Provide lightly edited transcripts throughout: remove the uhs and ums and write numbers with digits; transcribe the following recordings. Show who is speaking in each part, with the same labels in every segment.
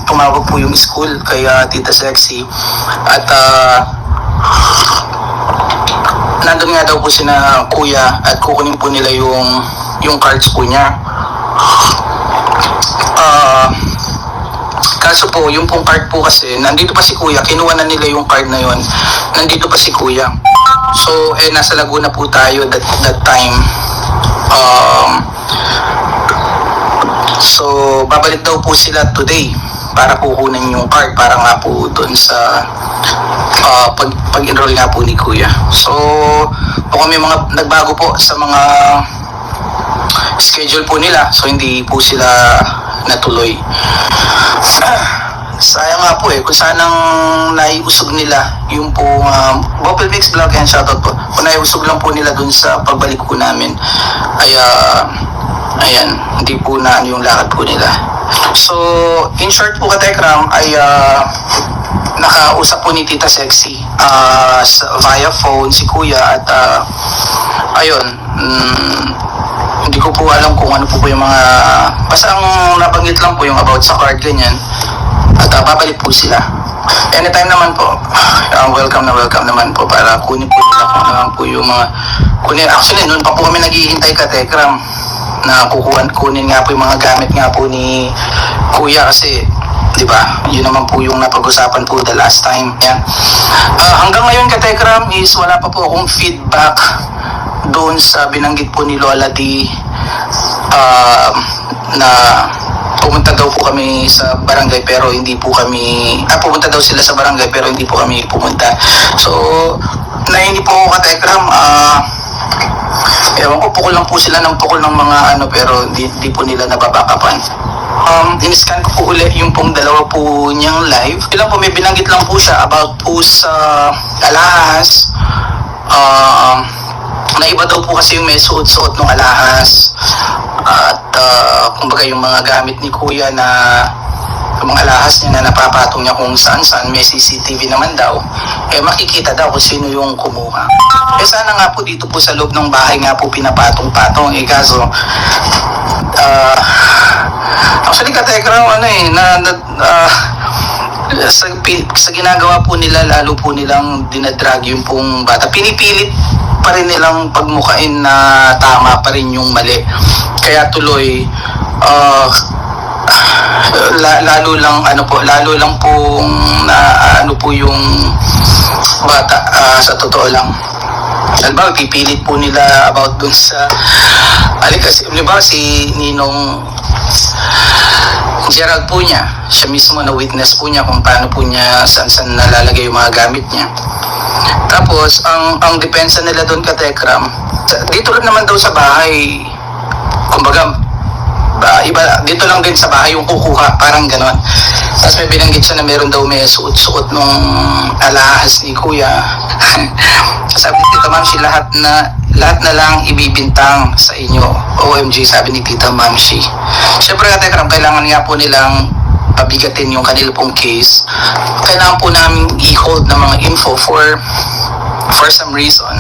Speaker 1: tumawag po yung school kay Tita Sexy at nandun nga daw po sina kuya at kukunin po nila yung cards po niya. Kaso po, yung pong card po kasi, nandito pa si kuya, kinuha na nila yung card na yon. Nandito pa si kuya. So, nasa Laguna po tayo that time. So, babalik daw po sila today para kukunin yung card para nga po doon sa pag-enroll nga po ni kuya. So, kung may mga nagbago po sa mga schedule po nila, so hindi po sila natuloy. Sayang nga po kung sanang naiusog nila yung po Bopel Mix Vlog and shoutout po, kung naiusog lang po nila dun sa pagbalik po namin ay ayan, hindi po na yung lakad po nila. So in short po Katekram ay nakausap po ni Tita Sexy via phone si kuya at ayun, hindi ko po alam kung ano po yung mga, basta ang nabanggit lang po yung about sa card ganyan at babalik po sila anytime naman po. Welcome naman po para kunin po nila kung ano po yung mga kunin. Actually noon pa po kami naghihintay Katekram na kunin nga po yung mga gamit nga po ni kuya kasi di ba yun naman po yung napag-usapan po the last time yan. Hanggang ngayon Katekram is wala pa po akong feedback doon sa binanggit po ni Lola D na pumunta daw po kami sa barangay pero hindi po kami pumunta daw sila sa barangay pero hindi po kami pumunta. So hindi po ako Katekram ewan ko, pukol lang po sila ng pukol ng mga pero di po nila nababakapan. In-scan ko po ulit yung pong dalawa po niyang live. Ilang po may binanggit lang po siya about po sa alahas na iba daw po kasi yung may suot-suot ng alahas at kumbaga yung mga gamit ni kuya na yung mga alahas niya na napapatong niya kung saan may CCTV naman daw makikita daw kung sino yung kumuha. Sana nga po dito po sa loob ng bahay nga po pinapatong-patong kaso actually Katekram sa ginagawa po nila lalo po nilang dinadrag yung pong bata, pinipilit pa rin nilang pagmukain na tama pa rin yung mali kaya tuloy lalo lang pong na po yung bata sa totoo lang. Halimbawa, pipilit po nila about dun sa kasi halimbawa si Ninong Gerald po niya, siya mismo na witness po niya kung paano po niya saan nalalagay yung mga gamit niya. Tapos ang depensa nila doon Katekram, dito rin naman daw sa bahay, kumbaga iba dito lang din sa bahay yung kukuha, parang ganon. Tapos may binanggit siya na meron daw may suot-suot nung alahas ni kuya. Sabi ni Tita Mamshi, lahat na lang ibibintang sa inyo. OMG, sabi ni Tita Mamshi. Siyempre Katekram, kailangan nga po nilang pabigatin yung kanila pong case. Kailangan po namin i-hold na mga info for some reason.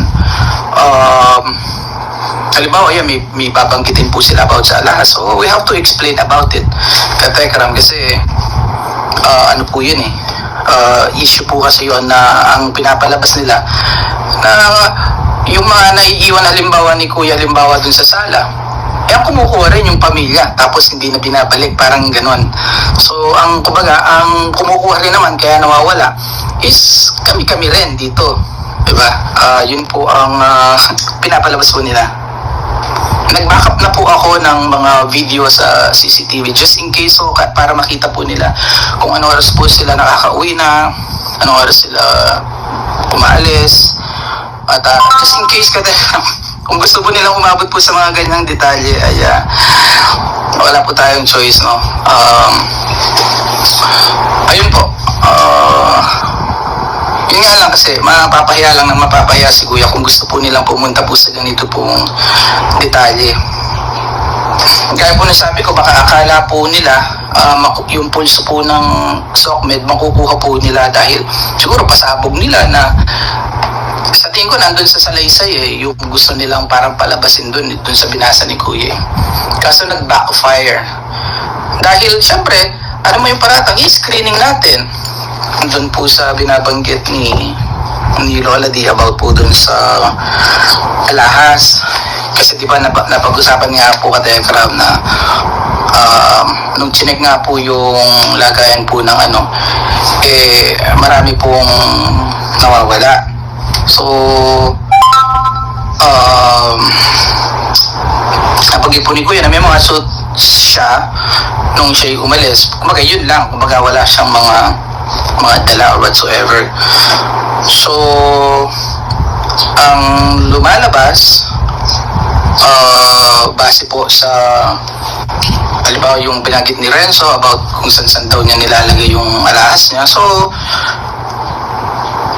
Speaker 1: Halimbawa, may babanggitin po sila about sa alahas. So, we have to explain about it. Katekram, kasi ano po yun issue po kasi yun na ang pinapalabas nila na yung mga naiiwan halimbawa ni kuya halimbawa dun sa sala ang kumukuha rin yung pamilya tapos hindi na binabalik, parang ganon. So ang kumukuha rin naman kaya nawawala is kami rin dito, diba? Yun po ang pinapalabas po nila. Nag-backup na po ako ng mga video sa CCTV just in case para makita po nila kung anong oras po sila nakakauwi na, anong oras sila umaalis at just in case kung gusto po nilang umabot po sa mga ganyang detalye ay wala po tayong choice, no? Ayun po, yun nga lang kasi mapapahiya lang ng mapapahiya si kuya kung gusto po nilang pumunta po sa ganito pong detalye. Kaya po nasabi ko, baka akala po nila yung pulso po ng SOCMED makukuha po nila dahil siguro pasabog nila na sa tingin ko nandun sa salaysay yung gusto nilang parang palabasin dun sa binasa ni kuya. Kaso nag-backfire dahil syempre ano mo yung paratang, i-screening natin. Doon po sa binabanggit ni Lola D about po doon sa alahas. Kasi di ba napag-usapan nga po ka Telegram na nung chinek nga po yung lagayan po ng marami pong nawawala. So, napag-ipon ni Kuya na may mga suit siya nung siya'y umalis. Kumbaga yun lang, kumbaga wala siyang mga dala or whatsoever. So, ang lumalabas, base po sa halimbawa yung binanggit ni Renzo about kung saan daw niya nilalagay yung alahas niya. So,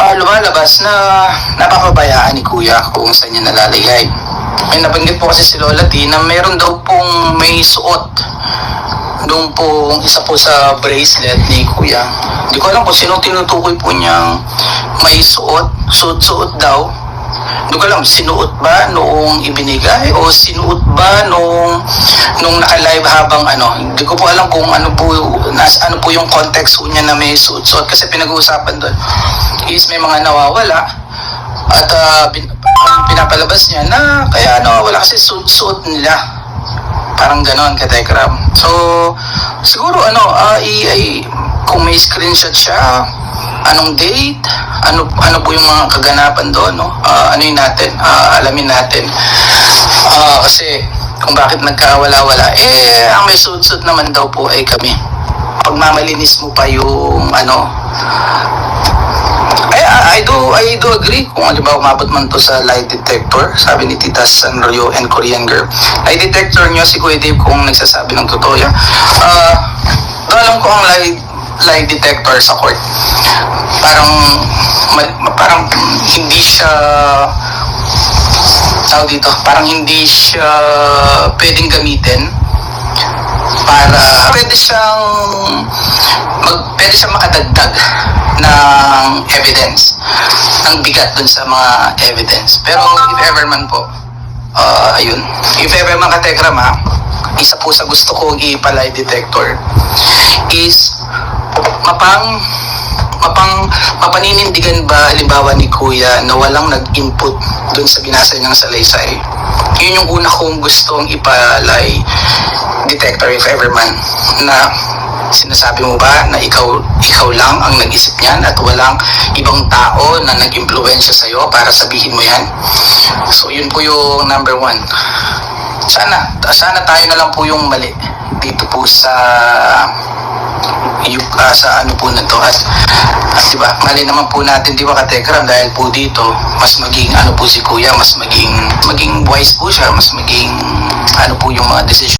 Speaker 1: lumalabas na napapabayaan ni Kuya kung saan niya nalalagay. May nabanggit po kasi si Lola T na meron daw pong may suot doon pong isa po sa bracelet ni Kuya. Hindi ko alam kung sino tinutukoy po niyang may suot daw. Hindi ko alam, sinuot ba noong ibinigay o sinuot ba nung naka-live habang Hindi ko po alam kung ano po yung context po niya na may suot kasi pinag-uusapan doon is may mga nawawala at pinapalabas niya na kaya nawawala kasi suot nila. Parang ganon ka Telegram. So, siguro kung may screenshot siya, anong date, ano po yung mga kaganapan doon, no? Alamin natin. Kasi kung bakit nagkawala-wala, ang may suit naman daw po ay kami. Pag mamalinis mo pa yung I do agree kung halimbawa umabot man to sa lie detector, sabi ni Tita Sanrio and Korean Girl. Lie detector nyo si Kuya Dave kung nagsasabi ng totoo yan. Alam ko ang lie detector sa court. Parang hindi siya parang hindi siya pwedeng gamitin para pwede siyang makadagdag ng evidence, ng bigat dun sa mga evidence. Pero if ever man po, if ever man ka-Telegram isa po sa gusto kong i-lie detector is mapaninindigan ba halimbawa ni Kuya na walang nag-input dun sa binasa niyang salaysay. Yun yung una kong gustong ipalay detector if ever man, na sinasabi mo ba na ikaw lang ang nag-isip niyan at walang ibang tao na nag-impluwensya sa'yo para sabihin mo yan. So yun po yung number one. Sana tayo na lang po yung mali dito po sa po na to at diba, mali naman po natin diba ka-Telegram dahil po dito mas maging po si Kuya, mas maging wise po siya, mas maging po yung mga decision